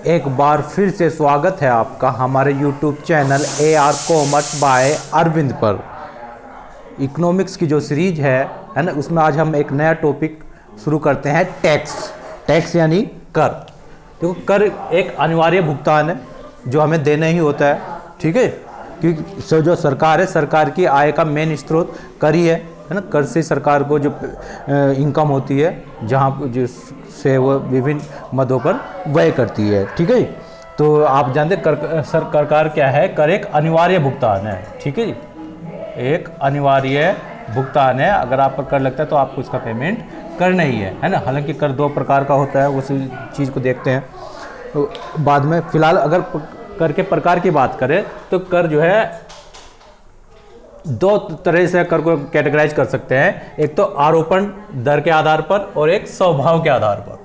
एक बार फिर से स्वागत है आपका हमारे YouTube channel AR commerce by Arvind पर। इकोनॉमिक्स की जो सीरीज है ना, उसमें आज हम एक नया टॉपिक शुरू करते हैं, टैक्स यानी कर। देखो, कर एक अनिवार्य भुगतान है जो हमें देना ही होता है, ठीक है। क्योंकि जो सरकार है, सरकार की आय का मेन स्रोत कर ही है ना। कर से सरकार को जो इनकम होती है, जहाँ जिससे वो विभिन्न मदों पर व्यय करती है, ठीक है। तो आप जानते हैं सरकार क्या है? कर एक अनिवार्य भुगतान है, ठीक है जी। एक अनिवार्य भुगतान है। अगर आप पर कर लगता है तो आपको इसका पेमेंट करना ही है ना। हालांकि कर दो प्रकार का होता है, उसी चीज़ को देखते हैं तो बाद में। फिलहाल अगर कर के प्रकार की बात करें तो कर जो है दो तरह से कर को कैटेगराइज कर सकते हैं। एक तो आरोपण दर के आधार पर और एक स्वभाव के आधार पर।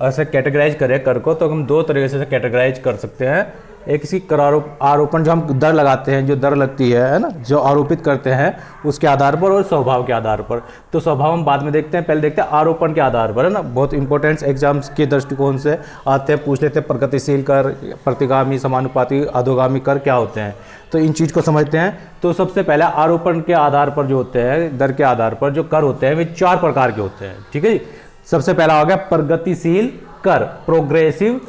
ऐसे कैटेगराइज करें कर को तो हम दो तरीके से कैटेगराइज कर सकते हैं। एक इसकी कर आरोपण जो हम दर लगाते हैं, जो दर लगती है ना, जो आरोपित करते हैं उसके आधार पर, और स्वभाव के आधार पर। तो स्वभाव हम बाद में देखते हैं, पहले देखते हैं आरोपण के आधार पर, है ना। बहुत इंपॉर्टेंट एग्जाम्स के दृष्टिकोण से आते हैं, पूछ लेते हैं प्रगतिशील कर, प्रतिगामी, समानुपाती, अधोगामी कर क्या होते हैं। तो इन चीज़ को समझते हैं। तो सबसे पहले आरोपण के आधार पर जो होते हैं, दर के आधार पर जो कर होते हैं, वे 4 प्रकार के होते हैं, ठीक है। सबसे पहला हो गया प्रगतिशील कर, प्रोग्रेसिव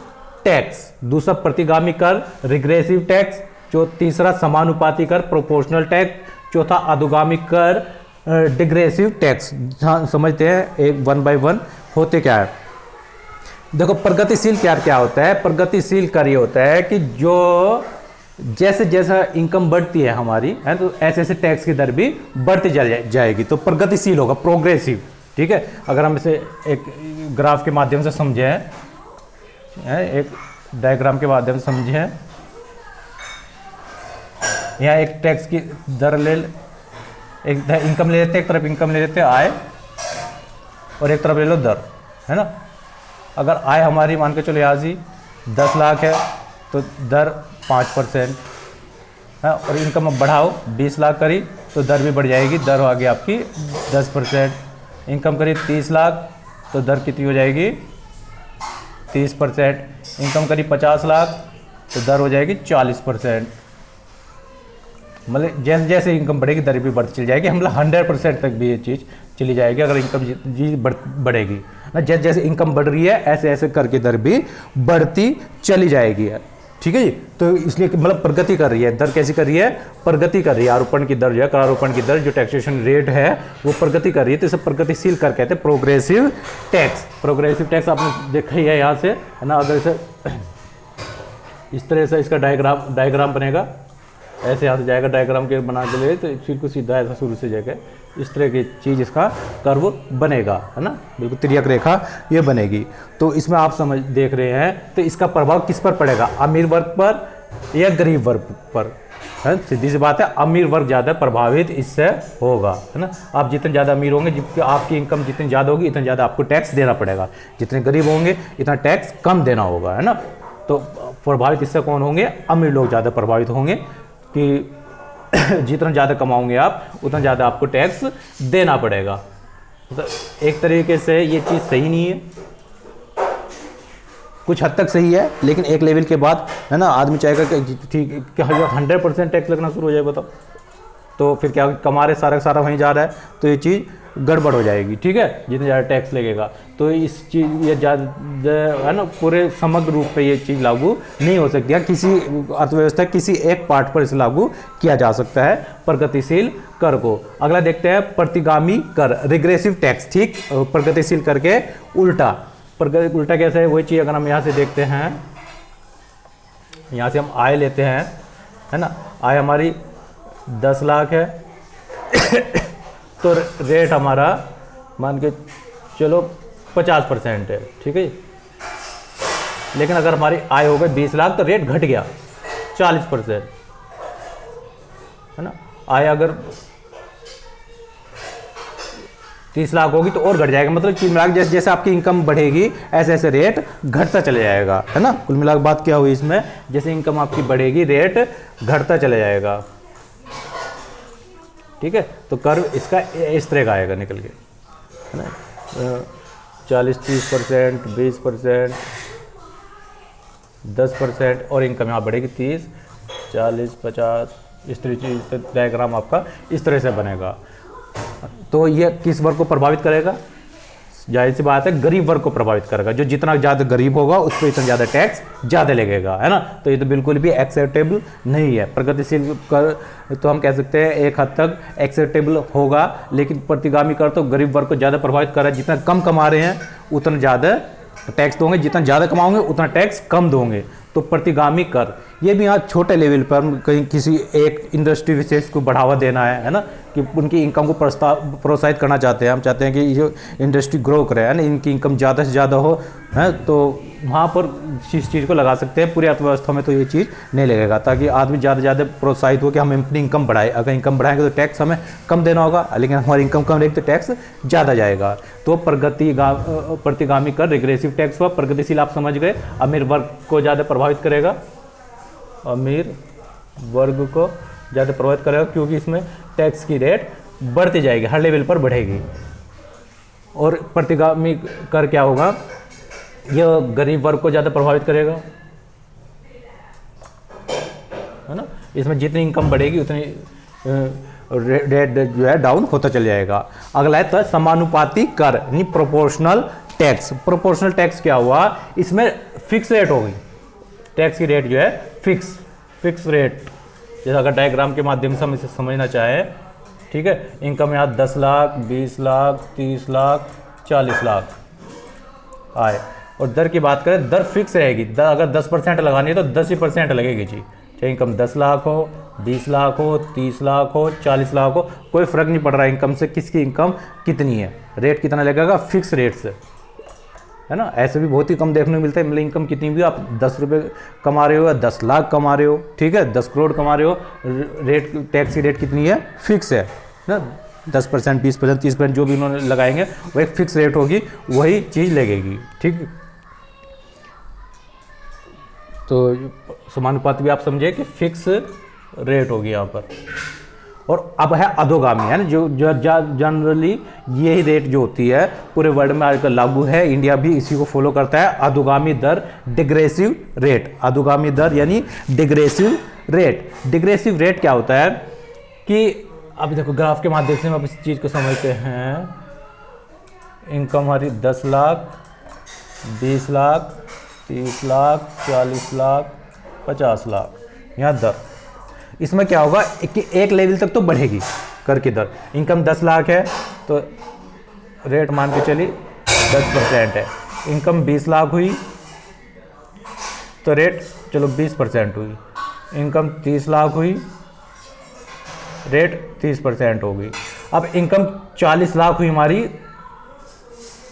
टैक्स। दूसरा प्रतिगामी कर, रिग्रेसिव टैक्स। जो तीसरा समानुपाती कर, प्रोपोर्शनल टैक्स। चौथा अधोगामी कर, डिग्रेसिव टैक्स। समझते हैं एक वन बाय वन होते क्या है। देखो, प्रगतिशील क्या क्या होता है। प्रगतिशील कर ये होता है कि जो जैसे जैसा इनकम बढ़ती है हमारी, है तो ऐसे ऐसे टैक्स की दर भी बढ़ती जाएगी, तो प्रगतिशील होगा, प्रोग्रेसिव, ठीक है। अगर हम इसे एक ग्राफ के माध्यम से समझें, एक डायग्राम के माध्यम से समझें, यहाँ एक टैक्स की दर एक इनकम ले लेते हैं, एक तरफ इनकम ले लेते हैं आय, और एक तरफ ले लो दर, है ना। अगर आय हमारी मान के चलो यहाँ से 10 लाख है तो दर 5% है, और इनकम अब बढ़ाओ 20 लाख करी तो दर भी बढ़ जाएगी, दर आ गई आपकी 10%। इनकम करी 30 लाख तो दर कितनी हो जाएगी? 30%। इनकम करी 50 लाख तो दर हो जाएगी 40%। मतलब जैसे जैसे इनकम बढ़ेगी दर भी बढ़ती चली जाएगी। मतलब 100% तक भी ये चीज़ चली जाएगी अगर इनकम जी बढ़ेगी ना। जैसे जैसे इनकम बढ़ रही है ऐसे ऐसे करके दर भी बढ़ती चली जाएगी, ठीक है जी। तो इसलिए मतलब प्रगति कर रही है, दर कैसी कर रही है? प्रगति कर रही है। आरोपण की दर जो है, करारोपण की दर जो टैक्सेशन रेट है वो प्रगति कर रही है, तो इसे प्रगतिशील कर कहते हैं, प्रोग्रेसिव टैक्स। प्रोग्रेसिव टैक्स आपने देखा ही है यहाँ से, है ना। अगर इसे इस तरह से इसका डायग्राम बनेगा, ऐसे यहाँ से जाएगा, डायग्राम के बना के लिए तो फिर कुछ सीधा ऐसा शुरू से जाएगा, इस तरह की चीज़ इसका कर्व बनेगा, है ना। बिल्कुल तिर्यक रेखा ये बनेगी। तो इसमें आप देख रहे हैं, तो इसका प्रभाव किस पर पड़ेगा? अमीर वर्ग पर या गरीब वर्ग पर? है, सीधी सी बात है, अमीर वर्ग ज़्यादा प्रभावित इससे होगा, है ना। आप जितने ज़्यादा अमीर होंगे, जितनी आपकी इनकम जितनी ज़्यादा होगी, इतना ज़्यादा आपको टैक्स देना पड़ेगा। जितने गरीब होंगे इतना टैक्स कम देना होगा, है ना। तो प्रभावित इससे कौन होंगे? अमीर लोग ज़्यादा प्रभावित होंगे कि जितना ज़्यादा कमाओगे आप उतना ज़्यादा आपको टैक्स देना पड़ेगा। तो एक तरीके से ये चीज़ सही नहीं है, कुछ हद तक सही है, लेकिन एक लेवल के बाद, है ना, आदमी चाहेगा कि ठीक क्या 100% टैक्स लगना शुरू हो जाए, बताओ तो फिर क्या कमा रहे सारा वहीं जा रहा है, तो ये चीज़ गड़बड़ हो जाएगी, ठीक है। जितना ज़्यादा टैक्स लगेगा तो इस चीज़ ये ज़्यादा, है ना, पूरे समग्र रूप पे ये चीज़ लागू नहीं हो सकती है। किसी अर्थव्यवस्था किसी एक पार्ट पर इसे लागू किया जा सकता है, प्रगतिशील कर को। अगला देखते हैं प्रतिगामी कर, रिग्रेसिव टैक्स, ठीक। प्रगतिशील कर के उल्टा कैसे है? वही चीज़ अगर हम यहाँ से देखते हैं, यहाँ से हम आय लेते हैं, है ना। आय हमारी 10 लाख है तो रेट हमारा मान के चलो 50% है, ठीक है। लेकिन अगर हमारी आय हो गई 20 लाख तो रेट घट गया 40%, है ना। आय अगर 30 लाख होगी तो और घट जाएगा। मतलब कुल मिला जैसे जैसे आपकी इनकम बढ़ेगी ऐसे ऐसे रेट घटता चले जाएगा, है ना। कुल मिला बात क्या हुई इसमें? जैसे इनकम आपकी बढ़ेगी रेट घटता चले जाएगा, ठीक है। तो कर्व इसका इस तरह का आएगा निकल के, है ना। 40-30%, 20%, 10%, और इनकम यहाँ बढ़ेगी 30, 40, 50, इस तरीके से डायग्राम आपका इस तरह से बनेगा। तो ये किस वर्ग को प्रभावित करेगा? जाहिर सी बात है, गरीब वर्ग को प्रभावित करेगा। जो जितना ज़्यादा गरीब होगा उस पर इतना ज़्यादा टैक्स ज़्यादा लगेगा, है ना। तो ये तो बिल्कुल भी एक्सेप्टेबल नहीं है। प्रगतिशील कर तो हम कह सकते हैं एक हद तक एक्सेप्टेबल होगा, लेकिन प्रतिगामी कर तो गरीब वर्ग को ज़्यादा प्रभावित कर रहा है। जितना कम कमा रहे हैं उतना ज़्यादा टैक्स दोगे, जितना ज़्यादा कमाओगे उतना टैक्स कम दोगे। तो प्रतिगामी कर ये भी यहाँ छोटे लेवल पर कहीं किसी एक इंडस्ट्री विशेष को बढ़ावा देना है ना, कि उनकी इनकम को प्रोत्साहित करना चाहते हैं। हम चाहते हैं कि जो इंडस्ट्री ग्रो करे, है ना, इनकी इनकम ज़्यादा से ज़्यादा हो, है, तो वहाँ पर इस चीज़ को लगा सकते हैं। पूरी अर्थव्यवस्था में तो ये चीज़ नहीं लगेगा, ताकि आदमी ज़्यादा से ज़्यादा प्रोत्साहित हो कि हम अपनी इनकम बढ़ाएं। अगर इनकम बढ़ाएंगे तो टैक्स हमें कम देना होगा, लेकिन हमारी इनकम कम रहेगी तो टैक्स ज़्यादा जाएगा। तो प्रतिगामी कर रिग्रेसिव टैक्स हुआ। प्रगतिशील आप समझ गए, अमीर वर्ग को ज़्यादा प्रभावित करेगा, अमीर वर्ग को ज़्यादा प्रभावित करेगा, क्योंकि इसमें टैक्स की रेट बढ़ती जाएगी, हर लेवल पर बढ़ेगी। और प्रतिगामी कर क्या होगा? यह गरीब वर्ग को ज़्यादा प्रभावित करेगा, है ना। इसमें जितनी इनकम बढ़ेगी उतनी रेट जो है डाउन होता चल जाएगा। अगला है तो समानुपाती कर यानी प्रोपोर्शनल टैक्स। प्रोपोर्शनल टैक्स क्या हुआ? इसमें फिक्स रेट होगी, टैक्स की रेट जो है फिक्स रेट। जैसे अगर डायग्राम के माध्यम से हम इसे समझना चाहें, ठीक है, इनकम यहाँ 10 लाख, 20 लाख, 30 लाख, 40 लाख आए, और दर की बात करें, दर फिक्स रहेगी। अगर 10% लगानी है तो 10% लगेगी जी, चाहे इनकम 10 लाख हो, 20 लाख हो, 30 लाख हो, 40 लाख हो, कोई फ़र्क नहीं पड़ रहा है इनकम से, किसकी इनकम कितनी है, रेट कितना लगेगा फिक्स रेट से, है ना। ऐसे भी बहुत ही कम देखने को मिलता है, मतलब इनकम कितनी भी, आप 10 रुपये कमा रहे हो या 10 लाख कमा रहे हो, ठीक है, 10 करोड़ कमा रहे हो, रेट टैक्स की रेट कितनी है फिक्स है ना। 10%, 20%, 30% जो भी उन्होंने लगाएंगे वो एक फिक्स रेट होगी, वही चीज़ लगेगी, ठीक। तो समानुपात भी आप समझे कि फिक्स रेट होगी यहाँ पर। और अब है अधोगामी, है ना, जो जनरली यही रेट जो होती है पूरे वर्ल्ड में आजकल लागू है, इंडिया भी इसी को फॉलो करता है। अधोगामी दर, डिग्रेसिव रेट। अधोगामी दर यानी डिग्रेसिव रेट। डिग्रेसिव रेट क्या होता है कि अब देखो ग्राफ के माध्यम से हम इस चीज़ को समझते हैं। इनकम हमारी 10 लाख, 20 लाख, 30 लाख, 40 लाख, 50 लाख, यहाँ दर। इसमें क्या होगा कि एक लेवल तक तो बढ़ेगी कर की दर। इनकम 10 लाख है तो रेट मान के चलिए 10% है। इनकम 20 लाख हुई तो रेट चलो 20% हुई। इनकम 30 लाख हुई, रेट 30% होगी। अब इनकम 40 लाख हुई हमारी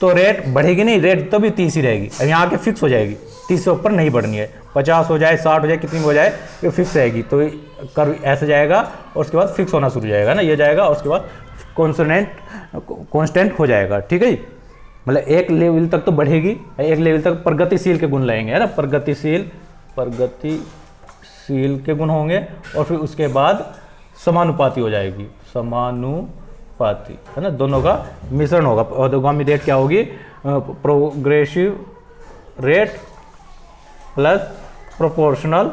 तो रेट बढ़ेगी नहीं, रेट तो भी 30 ही रहेगी। अब यहाँ के फिक्स हो जाएगी, 30 से ऊपर नहीं बढ़नी है, 50 हो जाए, 60 हो जाए, कितनी हो जाए, ये फिक्स रहेगी। तो कर ऐसे जाएगा और उसके बाद फिक्स होना शुरू हो जाएगा ना, ये जाएगा और उसके बाद कॉन्स्टेंट हो जाएगा, ठीक है। मतलब एक लेवल तक तो बढ़ेगी, एक लेवल तक प्रगतिशील के गुण लगेंगे, है ना, प्रगतिशील के गुण होंगे, और फिर उसके बाद समानुपाती हो जाएगी, समानुपाती, है ना, दोनों का मिश्रण होगा। अधोगामी रेट क्या होगी? Progressive rate plus proportional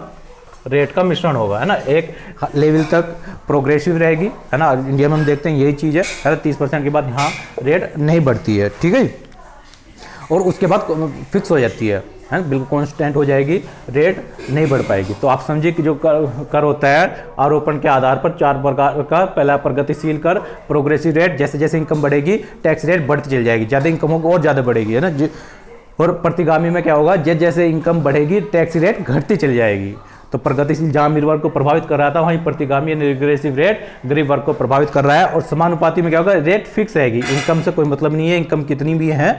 rate का मिश्रण होगा, है ना। एक लेवल तक प्रोग्रेसिव रहेगी, है ना, इंडिया में हम देखते हैं यही चीज़ है, 30% के बाद यहाँ रेट नहीं बढ़ती है, ठीक है, और उसके बाद फिक्स हो जाती है बिल्कुल कांस्टेंट हो जाएगी, रेट नहीं बढ़ पाएगी। तो आप समझिए कि जो कर होता है आरोपण के आधार पर 4 प्रकार का। पहला प्रगतिशील कर, प्रोग्रेसिव रेट, जैसे जैसे इनकम बढ़ेगी टैक्स रेट बढ़ती चली जाएगी, ज़्यादा इनकम होगी और ज़्यादा बढ़ेगी, है ना। और प्रतिगामी में क्या होगा? जैसे जैसे इनकम बढ़ेगी टैक्स रेट घटती चली जाएगी। तो प्रगतिशील जहाँ अमीर वर्ग को प्रभावित कर रहा था, वहीं प्रतिगामी रिग्रेसिव रेट गरीब वर्ग को प्रभावित कर रहा है। और समानुपाती में क्या होगा? रेट फिक्स रहेगी, इनकम से कोई मतलब नहीं है, इनकम कितनी भी है,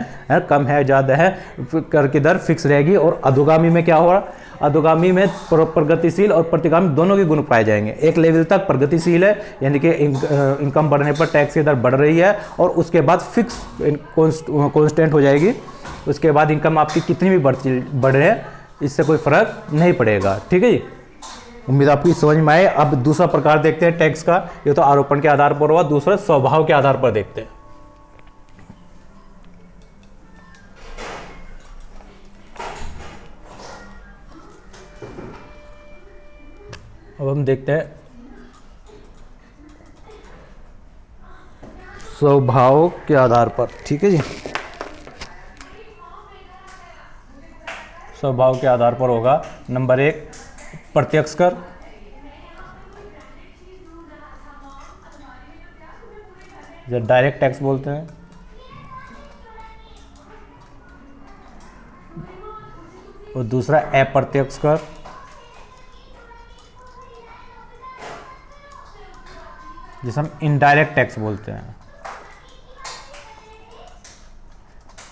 कम है ज़्यादा है, कर की दर फिक्स रहेगी। और अधोगामी में क्या होगा? अधोगामी में प्रगतिशील और प्रतिगामी दोनों के गुण पाए जाएंगे। एक लेवल तक प्रगतिशील है, यानी कि इनकम बढ़ने पर टैक्स की दर बढ़ रही है, और उसके बाद फिक्स कॉन्स्टेंट हो जाएगी। उसके बाद इनकम आपकी कितनी भी बढ़ रही है, इससे कोई फर्क नहीं पड़ेगा, ठीक है जी। उम्मीद आपको समझ में आए। अब दूसरा प्रकार देखते हैं टैक्स का। ये तो आरोपण के आधार पर हुआ, दूसरा स्वभाव के आधार पर देखते हैं। अब हम देखते हैं स्वभाव के आधार पर। ठीक है जी, स्वभाव के आधार पर होगा नंबर 1 प्रत्यक्ष कर, जो डायरेक्ट टैक्स बोलते हैं, और दूसरा अप्रत्यक्ष कर, जिसे हम इनडायरेक्ट टैक्स बोलते हैं।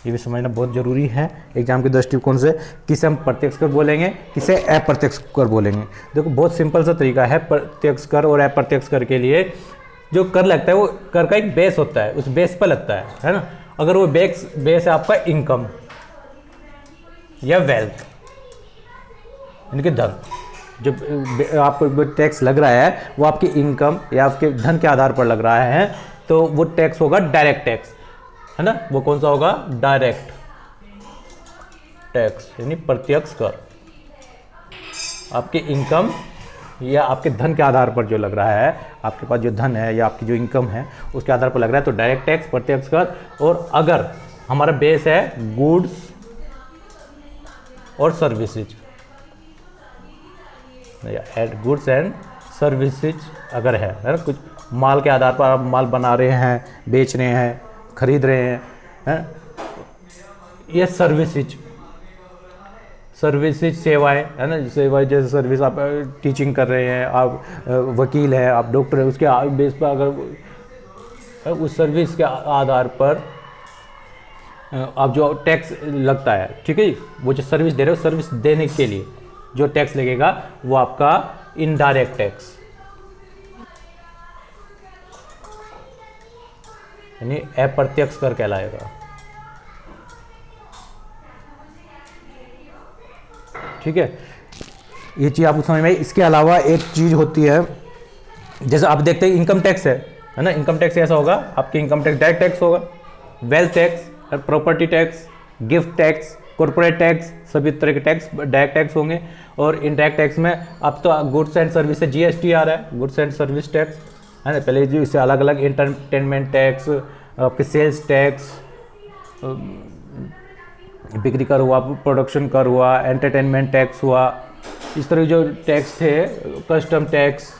ये भी समझना बहुत जरूरी है एग्जाम के दृष्टिकोण से, किसे हम प्रत्यक्ष कर बोलेंगे, किसे अप्रत्यक्ष कर बोलेंगे। देखो बहुत सिंपल सा तरीका है प्रत्यक्ष कर और अप्रत्यक्ष कर के लिए। जो कर लगता है वो कर का एक बेस होता है, उस बेस पर लगता है ना। अगर वो बेस है आपका इनकम या वेल्थ, यानी कि धन, जो आपको टैक्स लग रहा है वो आपकी इनकम या आपके धन के आधार पर लग रहा है, तो वो टैक्स होगा डायरेक्ट टैक्स, है ना। वो कौन सा होगा? डायरेक्ट टैक्स, यानी प्रत्यक्ष कर। आपकी इनकम या आपके धन के आधार पर जो लग रहा है, आपके पास जो धन है या आपकी जो इनकम है उसके आधार पर लग रहा है, तो डायरेक्ट टैक्स, प्रत्यक्ष कर। और अगर हमारा बेस है गुड्स और सर्विसेज, गुड्स एंड सर्विसेज अगर है ना, कुछ माल के आधार पर आप माल बना रहे हैं, बेच रहे हैं, खरीद रहे हैं, ये सर्विसेज सेवाएं, है ना। सेवाएं जैसे सर्विस, आप टीचिंग कर रहे हैं, आप वकील हैं, आप डॉक्टर हैं, उसके बेस पर अगर उस सर्विस के आधार पर आप जो टैक्स लगता है, ठीक है, वो जो सर्विस दे रहे हो, सर्विस देने के लिए जो टैक्स लगेगा वो आपका इनडायरेक्ट टैक्स, यानी अप्रत्यक्ष कर कहलाएगा। ठीक है, ये चीज़ आपको समझ में आई। इसके अलावा एक चीज़ होती है, जैसे आप देखते हैं इनकम टैक्स है ना। इनकम टैक्स ऐसा होगा, आपकी इनकम टैक्स डायरेक्ट टैक्स होगा, wealth tax, property tax, gift tax, corporate tax, सभी तरह के टैक्स डायरेक्ट टैक्स होंगे। और इनडायरेक्ट टैक्स में अब तो गुड्स एंड सर्विस से जीएसटी आ रहा है, गुड्स एंड सर्विस टैक्स, है ना। पहले जो इससे अलग अलग एंटरटेनमेंट टैक्स, आपके सेल्स टैक्स, बिक्री कर हुआ, प्रोडक्शन कर हुआ, एंटरटेनमेंट टैक्स हुआ, इस तरह जो टैक्स थे, कस्टम टैक्स,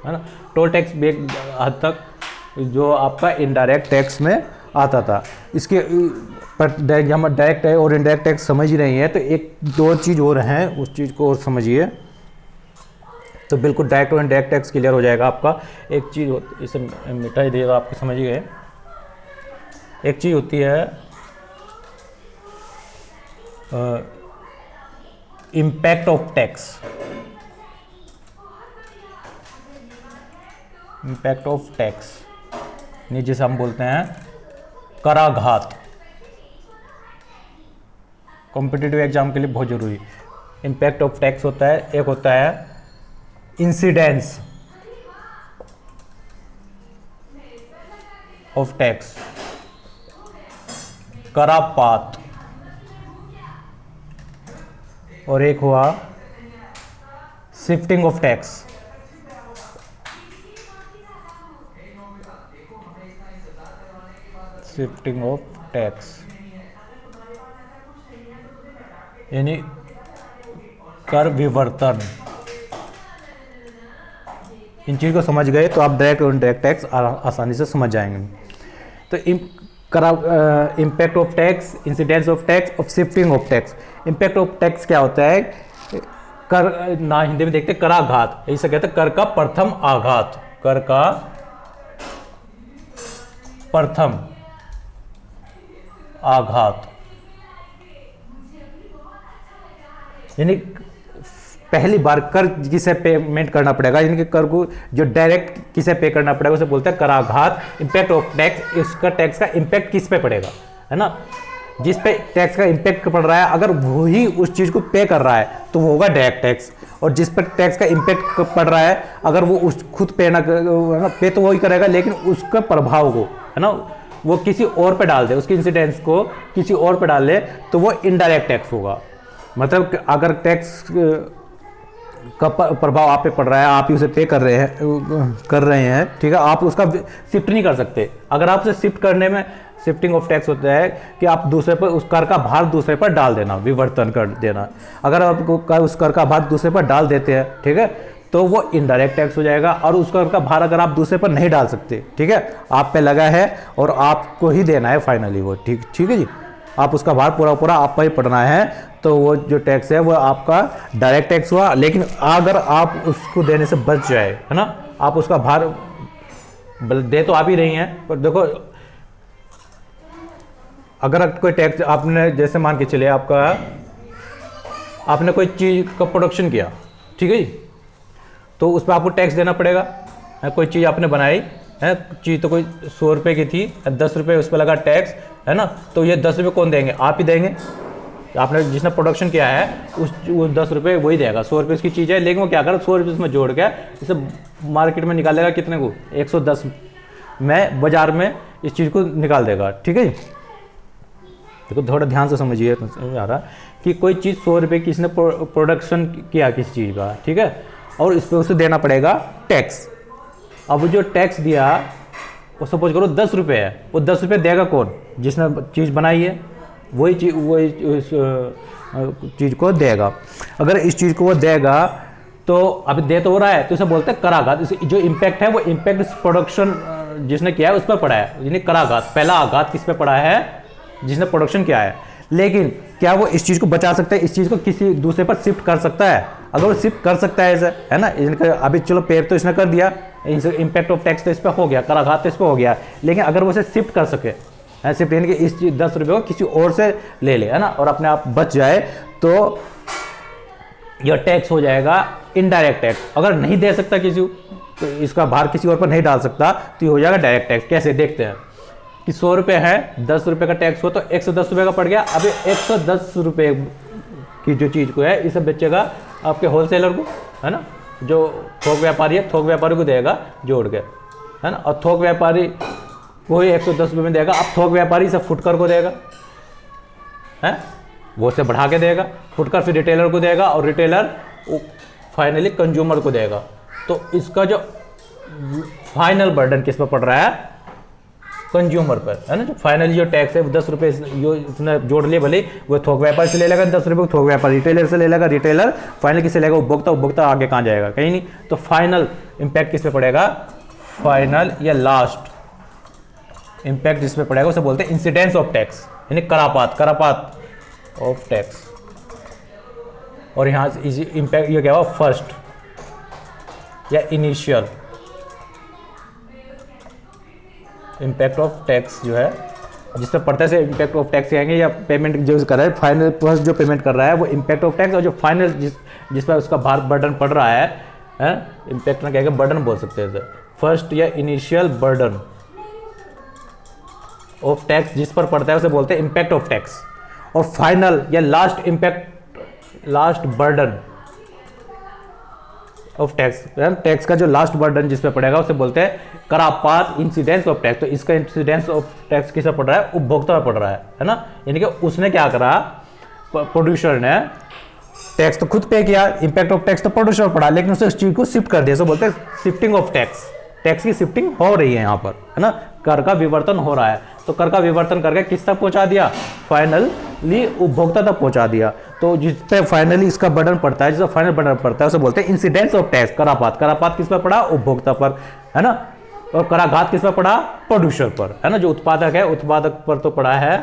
है ना। टोल टैक्स भी एक हद तक जो आपका इनडायरेक्ट टैक्स में आता था। इसके पर हम डायरेक्ट और इनडायरेक्ट टैक्स समझ ही नहीं है, तो एक दो चीज़ और हैं, उस चीज़ को और समझिए तो बिल्कुल डायरेक्ट और इनडायरेक्ट टैक्स क्लियर हो जाएगा आपका। एक चीज़ इसे मिटा ही देगा, आपको समझ ही गए। एक चीज़ होती है impact of tax, impact of tax नहीं, जिसे हम बोलते हैं कराघात। कॉम्पिटिटिव एग्जाम के लिए बहुत जरूरी इम्पैक्ट ऑफ टैक्स होता है। एक होता है इंसिडेंस ऑफ टैक्स, करापात, और एक हुआ shifting of tax. Shifting of tax यानी कर विवर्तन। इन चीज़ को समझ गए तो आप डायरेक्ट और इनडायरेक्ट टैक्स आसानी से समझ जाएंगे। तो impact of tax, incidence of tax और shifting of tax. Impact of tax क्या होता है? कर ना हिंदी में देखते कराघात, ऐसा कहते हैं कर का प्रथम आघात, कर का प्रथम आघात, यानी पहली बार कर किसे पेमेंट करना पड़ेगा, यानी कि कर को जो डायरेक्ट किसे पे करना पड़ेगा उसे बोलते हैं कराघात। इम्पैक्ट ऑफ टैक्स, इसका टैक्स का इम्पैक्ट किस पे पड़ेगा, है ना। जिस पे टैक्स का इम्पैक्ट पड़ रहा है, अगर वही उस चीज़ को पे कर रहा है तो वो होगा डायरेक्ट टैक्स। और जिस पर टैक्स का इम्पैक्ट पड़ रहा है, अगर वो उस खुद पे ना पे तो वही करेगा, लेकिन उसका प्रभाव को, है ना, वो किसी और पे डाल दे, उसके इंसिडेंस को किसी और पे डाल दे, तो वो इनडायरेक्ट टैक्स होगा। मतलब अगर टैक्स का प्रभाव आप पे पड़ रहा है, आप ही उसे पे कर रहे हैं, ठीक है, आप उसका शिफ्ट नहीं कर सकते। अगर आप उसे शिफ्ट करने में, शिफ्टिंग ऑफ टैक्स होता है कि आप दूसरे पर उस कर का भार दूसरे पर डाल देना, विवर्तन कर देना। अगर आप उस कर का भार दूसरे पर डाल देते हैं, ठीक है, तो वो इनडायरेक्ट टैक्स हो जाएगा। और उस कर का भार अगर आप दूसरे पर नहीं डाल सकते, ठीक है, आप पे लगा है और आपको ही देना है फाइनली वो, ठीक है जी, आप उसका भार पूरा आप पर ही पड़ना है, तो वो जो टैक्स है वो आपका डायरेक्ट टैक्स हुआ। लेकिन अगर आप उसको देने से बच जाए, है ना, आप उसका भार दे तो आप ही रही हैं, पर देखो अगर कोई टैक्स आपने, जैसे मान के चले आपने कोई चीज़ का प्रोडक्शन किया, ठीक है जी, तो उस पर आपको टैक्स देना पड़ेगा। कोई चीज़ आपने बनाई है, चीज़ तो कोई 100 रुपये की थी, 10 रुपये उस पर लगा टैक्स, है ना, तो ये 10 रुपये कौन देंगे? आप ही देंगे। आपने जिसने प्रोडक्शन किया है उस 10 रुपये वही देगा। 100 रुपये की चीज़ है, लेकिन वो क्या करे, 100 रुपये उसमें जोड़ के इसे मार्केट में निकालेगा कितने को, 110 में बाजार में इस चीज़ को निकाल देगा, ठीक है। देखो थोड़ा ध्यान से समझिए, समझ आ रहा कि कोई चीज़ 100 रुपये की इसने प्रोडक्शन किया किसी चीज़ का, ठीक है, और इस पर उसे देना पड़ेगा टैक्स। अब जो टैक्स दिया वो सपोज करो 10 रुपये है, वो 10 रुपये देगा कौन? जिसने चीज़ बनाई है, वही चीज़ को देगा। अगर इस चीज़ को वो देगा तो अभी दे तो हो रहा है, तो इसे बोलते हैं कराघात। जो इम्पैक्ट है वो इम्पैक्ट इस प्रोडक्शन जिसने किया है उस पर पड़ा है, यानी कराघात। पहला आघात किस पे पड़ा है? जिसने प्रोडक्शन किया है। लेकिन क्या वो इस चीज़ को बचा सकता है? इस चीज़ को किसी दूसरे पर शिफ्ट कर सकता है? अगर वो शिफ्ट कर सकता है, ऐसा है ना, अभी चलो पे तो इसने कर दिया, इम्पैक्ट ऑफ टैक्स तो इस पर हो गया, कराघात तो इस पर हो गया, लेकिन अगर वो इसे शिफ्ट कर सके, शिफ्ट यानी कि इस 10 रुपये को किसी और से ले ले, है ना, और अपने आप बच जाए, तो यह टैक्स हो जाएगा इनडायरेक्ट टैक्स। अगर नहीं दे सकता किसी को, तो इसका भार किसी और पर नहीं डाल सकता, तो ये हो जाएगा डायरेक्ट टैक्स। कैसे देखते हैं कि 100 रुपये है, 10 रुपये का टैक्स हुआ तो 110 रुपये का पड़ गया। अभी 110 रुपये की जो चीज़ को है इसे बेचेगा आपके होलसेलर को, है ना, जो थोक व्यापारी है, थोक व्यापारी को देगा जोड़ के, है ना, और थोक व्यापारी को ही 110 रुपये में देगा। अब थोक व्यापारी से फुटकर को देगा, है, वो से बढ़ा के देगा, फुटकर फिर रिटेलर को देगा, और रिटेलर फाइनली कंज्यूमर को देगा। तो इसका जो फाइनल बर्डन किस पर पड़ रहा है? कंज्यूमर पर, है ना। जो फाइनली जो टैक्स है वो 10 रुपये इसने जोड़ लिए, भले वो थोक व्यापारी से ले लेगा 10 रुपये, थोक व्यापारी रिटेलर से ले लेगा, रिटेलर फाइनल किससे लेगा? उपभोक्ता, उपभोक्ता आगे कहाँ जाएगा? कहीं नहीं। तो फाइनल इम्पैक्ट किस पे पड़ेगा? फाइनल या लास्ट इम्पैक्ट जिस पे पड़ेगा उसे बोलते हैं इंसिडेंस ऑफ टैक्स, यानी करापात ऑफ टैक्स। और यहाँ से इम्पैक्ट ये क्या हुआ? फर्स्ट या इनिशियल इम्पैक्ट ऑफ टैक्स जो है जिस पर पड़ता है, इम्पैक्ट ऑफ टैक्स कहेंगे, या पेमेंट जो कर रहा है फाइनल, फर्स्ट जो पेमेंट कर रहा है वो इम्पैक्ट ऑफ टैक्स, और जो फाइनल जिस पर उसका भार बर्डन पड़ रहा है, इम्पैक्ट ना कहेंगे, बर्डन बोल सकते हैं। फर्स्ट या इनिशियल बर्डन ऑफ टैक्स जिस पर पड़ता है उसे बोलते हैं इम्पैक्ट ऑफ टैक्स। और फाइनल या last impact, last burden of tax, tax का जो लास्ट बर्डन जिस पे पड़ेगा उसे बोलते हैं करापात, इंसिडेंस ऑफ टैक्स। तो इसका इंसिडेंस ऑफ टैक्स किस पे पड़ रहा है? उपभोक्ता पर पड़ रहा है ना, यानी कि उसने क्या करा, प्रोड्यूसर ने टैक्स तो खुद पे किया, इम्पैक्ट ऑफ टैक्स तो प्रोड्यूसर पर पड़ा, लेकिन उसने इस चीज को शिफ्ट कर दिया, सो बोलते हैं शिफ्टिंग ऑफ टैक्स। टैक्स की शिफ्टिंग हो रही है यहाँ पर, है ना, कर का विवर्तन हो रहा है। तो कर का विवर्तन करके किस तक पहुंचा दिया? फाइनली उपभोक्ता तक पहुंचा दिया। तो जिस पे फाइनली इसका बर्डन पड़ता है, जिसका फाइनल बर्डन पड़ता है उसे बोलते हैं इंसिडेंस ऑफ टैक्स। करापात किस पर पड़ा? उपभोक्ता पर, है ना, और कराघात किस पर पड़ा? प्रोड्यूसर पर, है ना, जो उत्पादक है, उत्पादक पर तो पड़ा है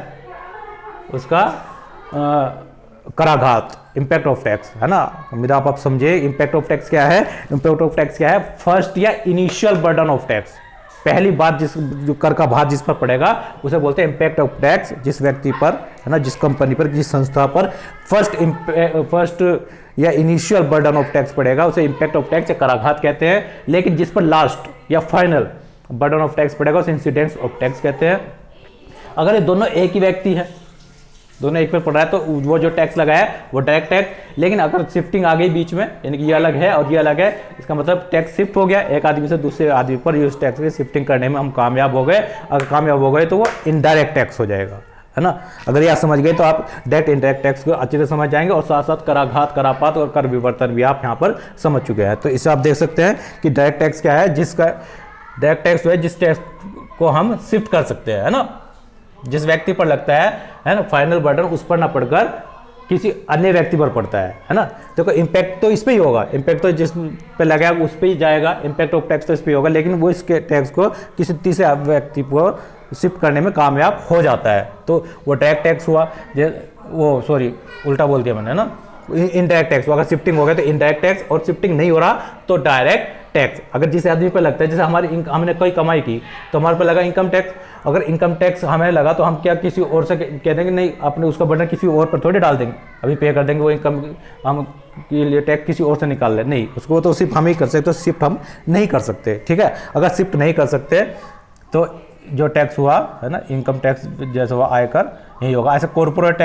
उसका कराघात, इम्पैक्ट ऑफ टैक्स, है ना। उम्मीद आप समझे इम्पैक्ट ऑफ टैक्स क्या है। इम्पैक्ट ऑफ टैक्स क्या है? फर्स्ट या इनिशियल बर्डन ऑफ टैक्स, पहली बात जिस जो कर का भार जिस पर पड़ेगा उसे बोलते हैं इम्पैक्ट ऑफ टैक्स। जिस व्यक्ति पर, है ना, जिस कंपनी पर, जिस संस्था पर फर्स्ट या इनिशियल बर्डन ऑफ टैक्स पड़ेगा उसे इम्पैक्ट ऑफ टैक्स या कराघात कहते हैं। लेकिन जिस पर लास्ट या फाइनल बर्डन ऑफ टैक्स पड़ेगा उसे इंसिडेंस ऑफ टैक्स कहते हैं। अगर ये दोनों एक ही व्यक्ति है, दोनों एक पे पड़ रहा है, तो वो जो टैक्स लगाया है वो डायरेक्ट टैक्स। लेकिन अगर शिफ्टिंग आ गई बीच में, यानी कि ये अलग है और ये अलग है, इसका मतलब टैक्स शिफ्ट हो गया एक आदमी से दूसरे आदमी पर, ये उस टैक्स की शिफ्टिंग करने में हम कामयाब हो गए। अगर कामयाब हो गए तो वो इनडायरेक्ट टैक्स हो जाएगा, है ना। अगर ये आप समझ गए तो आप डायरेक्ट इनडायरेक्ट टैक्स को अच्छे से समझ जाएंगे, और साथ साथ कराघात, करापात और कर विवर्तन भी आप यहाँ पर समझ चुके हैं। तो इससे आप देख सकते हैं कि डायरेक्ट टैक्स क्या है, जिसका डायरेक्ट टैक्स है जिस टैक्स को हम शिफ्ट कर सकते हैं, है ना, जिस व्यक्ति पर लगता है ना, फाइनल बर्डन उस पर ना पड़कर किसी अन्य व्यक्ति पर पड़ता है ना। देखो इम्पैक्ट तो इस पे ही होगा, इम्पैक्ट तो जिस पे लगा उस पे ही जाएगा, इम्पैक्ट ऑफ टैक्स तो इस पे ही होगा, लेकिन वो इसके टैक्स को किसी तीसरे व्यक्ति को शिफ्ट करने में कामयाब हो जाता है। तो वो डायरेक्ट टैक्स हुआ, वो सॉरी उल्टा बोल दिया मैंने ना, इनडायरेक्ट टैक्स। अगर शिफ्टिंग हो गया तो इनडायरेक्ट टैक्स, और शिफ्टिंग नहीं हो रहा तो डायरेक्ट टैक्स। अगर जिस आदमी पे लगता है, जैसे हमारी हमने कोई कमाई की तो हमारे पे लगा इनकम टैक्स, अगर इनकम टैक्स हमें लगा तो हम क्या किसी और से कह देंगे नहीं, अपने उसका बर्डन किसी और पर थोड़ी डाल देंगे, अभी पे कर देंगे वो इनकम हम के लिए टैक्स किसी और से निकाल लें, नहीं, उसको तो सिर्फ हम ही कर सकते, तो शिफ्ट हम नहीं कर सकते, ठीक है। अगर शिफ्ट नहीं कर सकते तो जो टैक्स हुआ है ना, इनकम टैक्स जैसे हुआ आयकर, यही होगा। ऐसे कॉरपोरेट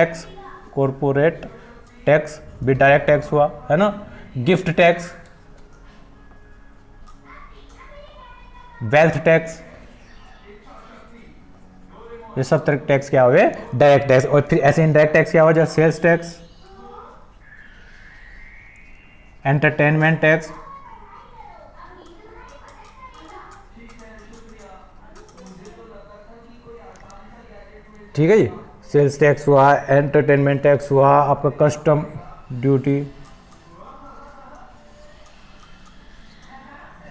टैक्स भी डायरेक्ट टैक्स हुआ, है ना। गिफ्ट टैक्स, वेल्थ टैक्स, ये सब तरह टैक्स क्या हुए, डायरेक्ट टैक्स। और फिर ऐसे इनडायरेक्ट टैक्स क्या हुआ, जैसे सेल्स टैक्स, एंटरटेनमेंट टैक्स, ठीक है जी, सेल्स टैक्स हुआ, एंटरटेनमेंट टैक्स हुआ, आपका कस्टम ड्यूटी,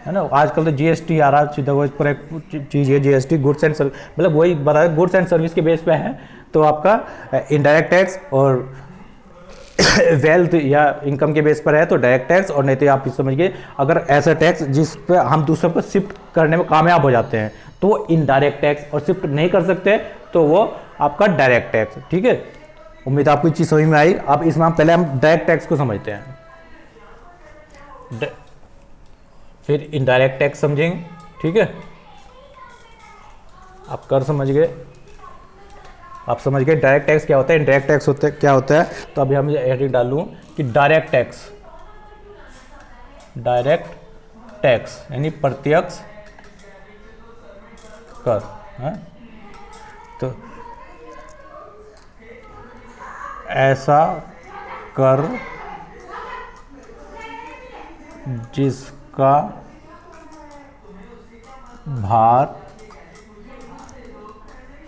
है ना। आजकल तो जीएसटी आ रहा सीधा, वो पर एक चीज़ है जीएसटी, गुड्स एंड सर्विस, मतलब वही बता दें गुड्स एंड सर्विस के बेस पे है। तो आपका इनडायरेक्ट टैक्स और वेल्थ या इनकम के बेस पर है तो डायरेक्ट टैक्स, और नहीं तो आप समझिए अगर ऐसा टैक्स जिस पे हम दूसरों को शिफ्ट करने में कामयाब हो जाते हैं तो वो इनडायरेक्ट टैक्स, और शिफ्ट नहीं कर सकते तो वो आपका डायरेक्ट टैक्स, ठीक है। उम्मीद आपको चीज़ समझ में आई। अब इसमें पहले हम डायरेक्ट टैक्स को समझते हैं, फिर इनडायरेक्ट टैक्स समझेंगे, ठीक है। आप कर समझ गए, आप समझ गए डायरेक्ट टैक्स क्या होता है, इनडायरेक्ट टैक्स होता है क्या होता है। तो अभी हम हेडिंग डाल लूँ कि डायरेक्ट टैक्स यानी प्रत्यक्ष कर, है? तो ऐसा कर जिसका भार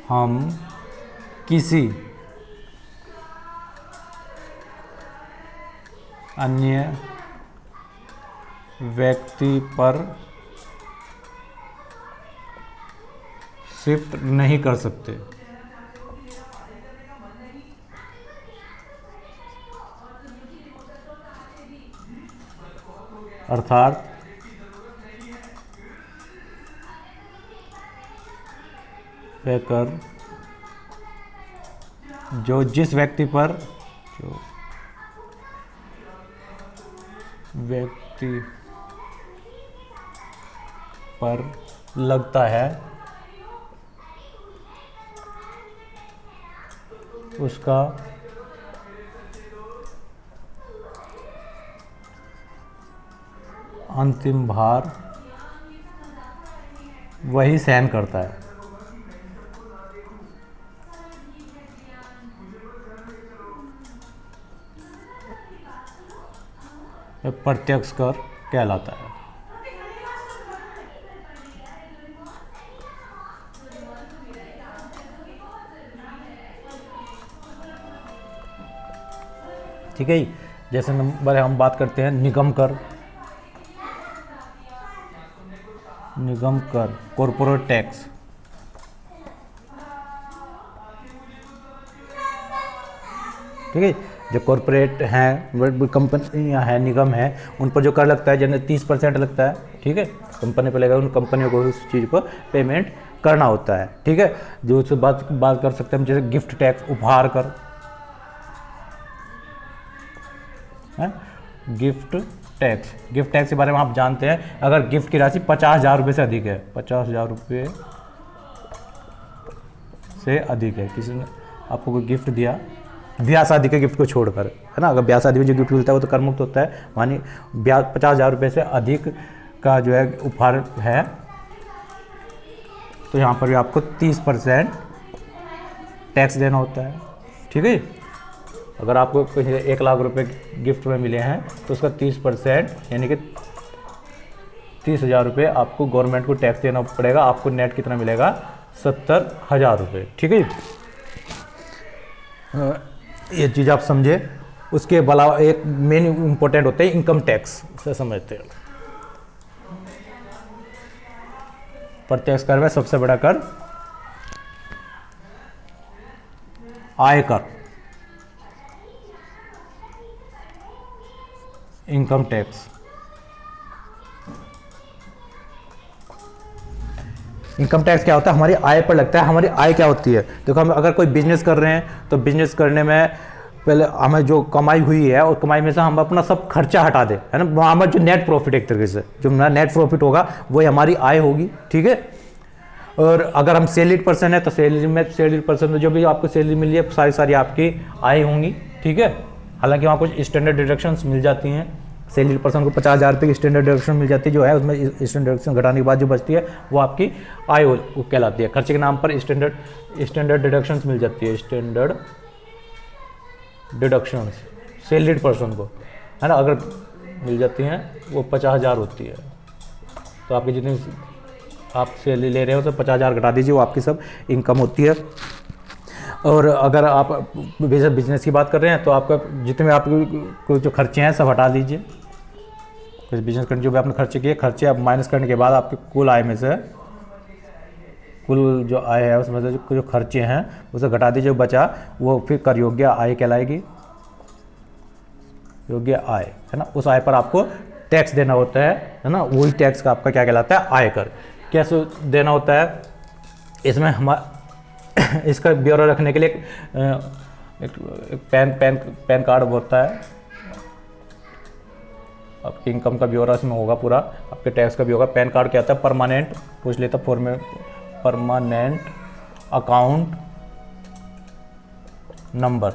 हम किसी अन्य व्यक्ति पर शिफ्ट नहीं कर सकते। अर्थात वह कर जो जिस व्यक्ति पर लगता है उसका अंतिम भार वही सहन करता है। प्रत्यक्ष कर कहलाता है। ठीक है, जैसे नंबर हम बात करते हैं निगम कर, कॉर्पोरेट टैक्स, ठीक है। जो कॉर्पोरेट हैं, कंपनियां हैं, निगम है, उन पर जो कर लगता है जैसे 30% लगता है, ठीक है, कंपनी पर लगेगा, उन कंपनियों को उस चीज़ को पेमेंट करना होता है, ठीक है। जो उससे बात कर सकते हैं हम, जैसे गिफ्ट टैक्स, उपहार कर, है? गिफ्ट टैक्स के बारे में आप जानते हैं, अगर गिफ्ट की राशि 50,000 रुपये से अधिक है, 50,000 रुपये से अधिक है, किसी ने आपको कोई गिफ्ट दिया, ब्याह शादी के गिफ्ट को छोड़कर, है ना, अगर ब्याह शादी में जो गिफ्ट मिलता है वो तो कर मुक्त होता है, मानी 50,000 रुपये से अधिक का जो है उपहार है, तो यहाँ पर भी आपको 30% टैक्स देना होता है। ठीक है, अगर आपको 1 लाख रुपए गिफ्ट में मिले हैं तो उसका 30% यानी कि 30,000 रुपये आपको गवर्नमेंट को टैक्स देना पड़ेगा। आपको नेट कितना मिलेगा? 70,000 रुपये। ठीक है, ये चीज़ आप समझे। उसके अलावा एक मेन इम्पोर्टेंट होता है इनकम टैक्स, उसे समझते हैं। प्रत्यक्ष कर में सबसे बड़ा कर आयकर, इनकम टैक्स। इनकम टैक्स क्या होता है? हमारी आय पर लगता है। हमारी आय क्या होती है? देखो, हम अगर कोई बिजनेस कर रहे हैं तो बिजनेस करने में पहले हमें जो कमाई हुई है और कमाई में से हम अपना सब खर्चा हटा दें, है ना। हमारा जो नेट प्रॉफिट, एक तरीके से जो नेट प्रॉफिट होगा वो हमारी आय होगी। ठीक है, और अगर हम सैलरीड पर्सन है तो सैलरीड पर्सन में जो भी आपको सैलरी मिली है सारी आपकी आय होंगी। ठीक है, हालांकि वहाँ कुछ स्टैंडर्ड डिडक्शंस मिल जाती हैं। सैलरी पर्सन को 50,000 रुपये की स्टैंडर्ड डिडक्शन मिल जाती है, जो है उसमें स्टैंडर्ड डिडक्शन घटाने के बाद जो बचती है वो आपकी आय कहलाती है। खर्चे के नाम पर स्टैंडर्ड डिडक्शंस मिल जाती है, स्टैंडर्ड डिडक्शंस सैलरीड पर्सन को, है ना, अगर मिल जाती हैं वो 50,000 होती है। तो आपकी जितनी आप सैलरी ले रहे हो तो 50,000 घटा दीजिए, वो आपकी सब इनकम होती है। और अगर आप बिजनेस की बात कर रहे हैं तो आपका जितने आपके जो खर्चे हैं सब हटा दीजिए। कुछ बिजनेस करने जो भी आपने खर्चे किए, खर्चे आप माइनस करने के बाद आपकी कुल आय में से, कुल जो आय है उसमें से जो खर्चे हैं उसे घटा दीजिए, जो बचा वो फिर कर योग्य आय कहलाएगी, योग्य आय, है ना। उस आय पर आपको टैक्स देना होता है ना। वही टैक्स का आपका क्या कहलाता है? आयकर। कैसे देना होता है? इसमें इसका ब्यौरा रखने के लिए एक पैन कार्ड होता है। आपकी इनकम का ब्यौरा इसमें होगा पूरा, आपके टैक्स का भी होगा। पैन कार्ड क्या होता है? परमानेंट, पूछ लेता परमानेंट अकाउंट नंबर,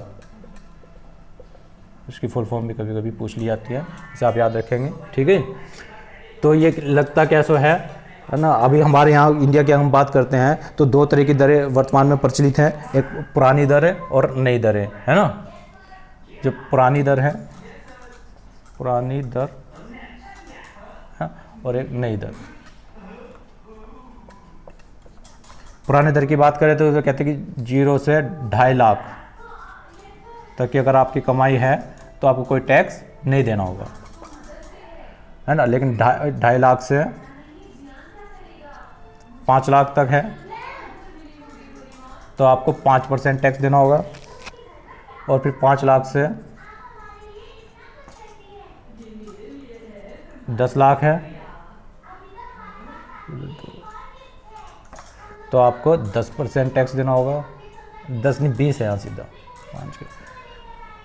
उसकी फुल फॉर्म भी कभी कभी पूछ ली जाती है, इसे आप याद रखेंगे। ठीक है, तो ये लगता कैसे है ना। अभी हमारे यहाँ इंडिया की हम बात करते हैं तो 2 तरह की दरें वर्तमान में प्रचलित हैं, एक पुरानी दर है और नई दरें, है ना। जो पुरानी दर है, पुरानी दर है, और एक नई दर। पुरानी दर की बात करें तो कहते हैं कि 0 से 2.5 लाख तक की अगर आपकी कमाई है तो आपको कोई टैक्स नहीं देना होगा, है ना। लेकिन 2.5 लाख से 5 लाख तक है तो आपको 5% टैक्स देना होगा। और फिर 5 लाख से 10 लाख है तो आपको 10% टैक्स देना होगा। 10 नहीं 20 है यहाँ सीधा 5 के।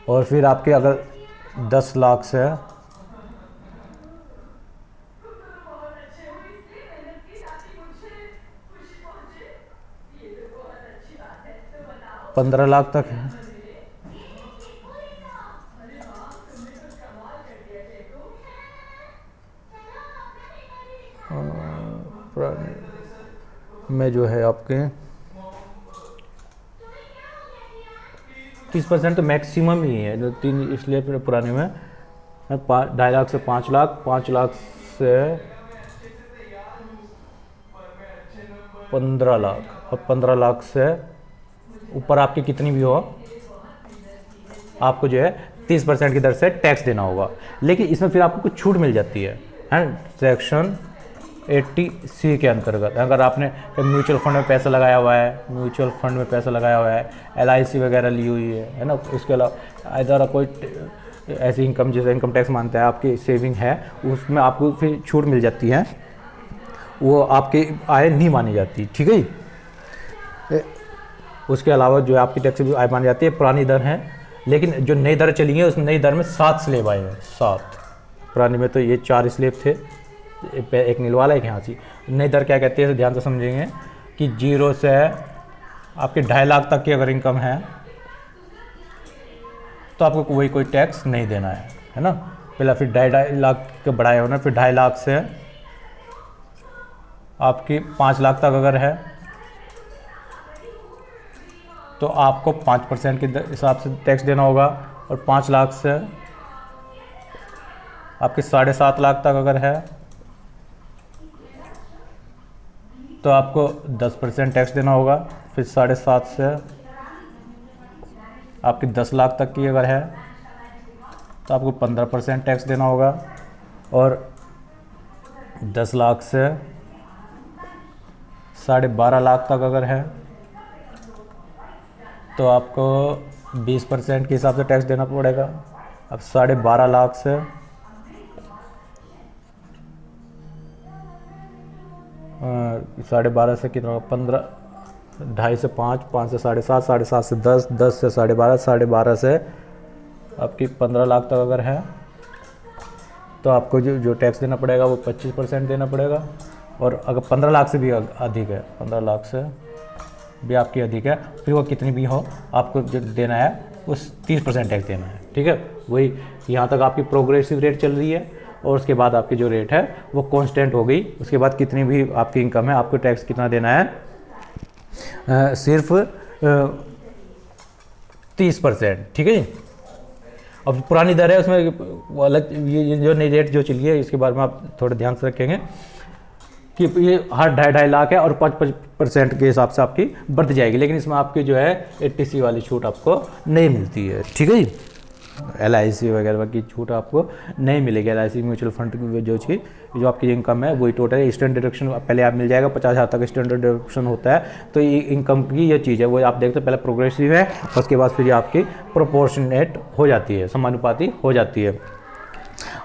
और फिर आपके अगर 10 लाख से 15 लाख तक है में जो है आपके 30% तो मैक्सिमम ही है जो 3, इसलिए फिर पुराने में 2.5 लाख से 5 लाख, 5 लाख से 15 लाख, और 15 लाख से ऊपर आपकी कितनी भी हो आपको जो है 30% की दर से टैक्स देना होगा। लेकिन इसमें फिर आपको कुछ छूट मिल जाती है सेक्शन 80C के अंतर्गत। अगर आपने म्यूचुअल फंड में पैसा लगाया हुआ है, म्यूचुअल फंड में पैसा लगाया हुआ है, LIC वगैरह ली हुई है ना, उसके अलावा इधर कोई ऐसी इनकम जैसे इनकम टैक्स मानता है आपकी सेविंग है, उसमें आपको फिर छूट मिल जाती है, वो आपकी आय नहीं मानी जाती। ठीक है, उसके अलावा जो आपकी टैक्स भी आय मानी जाती है पुरानी दर है। लेकिन जो नई दर चली है उस नई दर में 7 स्लेब आए हैं, 7। पुरानी में तो ये 4 स्लेब थे, एक नीलवाला एक यहाँ सी। नई दर क्या कहती है ध्यान से समझेंगे कि 0 से आपके 2.5 लाख तक की अगर इनकम है तो आपको कोई टैक्स नहीं देना है ना। पहले फिर 2.5 लाख के बढ़ाए होना, फिर 2.5 लाख से आपकी 5 लाख तक अगर है तो तो आपको 5% के हिसाब से टैक्स देना होगा। और 5 लाख से आपके 7.5 लाख तक अगर है तो आपको 10% टैक्स देना होगा। फिर 7.5 से आपकी 10 लाख तक की अगर है तो आपको 15% टैक्स देना होगा। और 10 लाख से 12.5 लाख तक अगर है तो आपको 20% के हिसाब से टैक्स देना पड़ेगा। अब 12.5 लाख से 12.5 से कितना, 15, 2.5 से 5, 5 से 7.5, 7.5 से 10, 10 से 12.5, 12.5 से आपकी 15 लाख तक अगर है तो आपको जो टैक्स देना पड़ेगा वो 25% देना पड़ेगा। और अगर 15 लाख से भी अधिक है, 15 लाख से भी आपकी अधिक है, फिर वो कितनी भी हो आपको जो देना है उस 30% टैक्स देना है। ठीक है, वही यहाँ तक आपकी प्रोग्रेसिव रेट चल रही है। और उसके बाद आपकी जो रेट है वो कांस्टेंट हो गई। उसके बाद कितनी भी आपकी इनकम है आपको टैक्स कितना देना है, सिर्फ 30%। ठीक है जी। अब पुरानी दर है उसमें अलग, ये जो नई रेट जो चली है इसके बारे में आप थोड़ा ध्यान से रखेंगे कि ये हर 2.5 लाख है और 5% के हिसाब से आपकी बढ़ जाएगी। लेकिन इसमें आपकी जो है 80C वाली छूट आपको नहीं मिलती है। ठीक है जी। LIC वगैरह की छूट आपको नहीं मिलेगी। LIC म्यूचुअल फंड जो आपकी इनकम है वही टोटल स्टैंडर्ड डिडक्शन पहले आप मिल जाएगा। 50,000 तक स्टैंडर्ड डिडक्शन होता है। तो ये इनकम की ये चीज़ है वो आप देखते हो पहले प्रोग्रेसिव है, उसके बाद फिर ये आपकी प्रोपोर्शनेट हो जाती है, समानुपाती हो जाती है।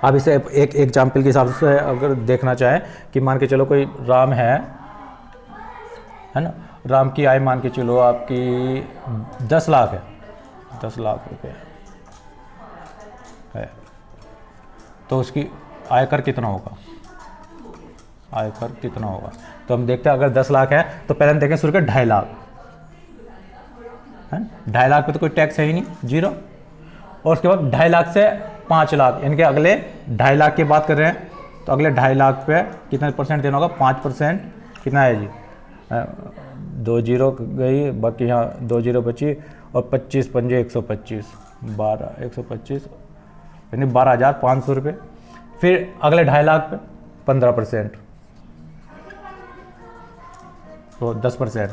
आप इसे एक एग्जाम्पल के हिसाब से अगर देखना चाहें कि मान के चलो कोई राम है ना, राम की आय मान के चलो आपकी 10 लाख है, 10 लाख रुपये है, तो उसकी आयकर कितना होगा, आयकर कितना होगा। तो हम देखते हैं अगर 10 लाख है तो पहले हम देखें शुरू के 2.5 लाख है, 2.5 लाख पे तो कोई टैक्स है ही नहीं, जीरो। और उसके बाद 2.5 लाख से 5 लाख, यानी कि अगले 2.5 लाख की बात कर रहे हैं तो अगले 2.5 लाख पे कितना परसेंट देना होगा, 5%। कितना है जी, 2 जीरो गई, बाकी यहाँ 2 जीरो बची और 25 पंजे 125, 125 यानी 12,500 रुपये। फिर अगले 2.5 लाख पे 15% तो 10%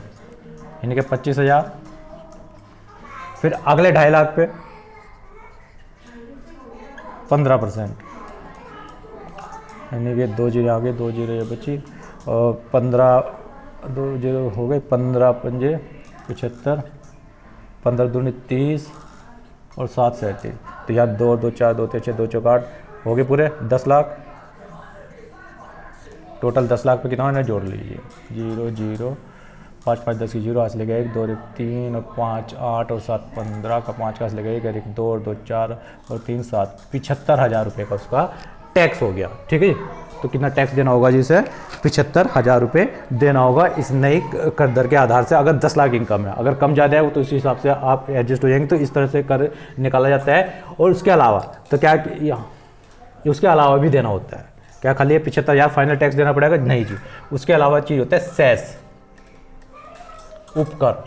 यानी कि 25,000। फिर अगले 2.5 लाख पे 15% यानी कि 2 जीरो आ गए, 2 जीरो ये बची और 15, 2 जीरो हो गए, 15 पंजे 75, 15 दूनी 30 और 7 से 38, तो यहाँ 2 2 4 2 3 6 2 4 8 हो गए पूरे 10 लाख। टोटल 10 लाख पे कितना है जोड़ लीजिए, 0 0 5 5 10 की 0 हाथ ले गया 1 2 3 और 5 8 और 7 15 का 5 का हाथ ले गया 1 2 और 2 4 और 3 7, 75,000 रुपये का उसका टैक्स हो गया। ठीक है, तो कितना टैक्स देना होगा जी इसे, 75,000 रुपये देना होगा इस नई कर दर के आधार से। अगर 10 लाख इनकम है, अगर कम ज़्यादा है वो तो उसी हिसाब से आप एडजस्ट हो जाएंगे। तो इस तरह से कर निकाला जाता है। और उसके अलावा तो क्या उसके अलावा भी देना होता है, क्या खाली ये 75,000 फाइनल टैक्स देना पड़ेगा, नहीं जी। उसके अलावा चीज़ होता है सेस, उपकर।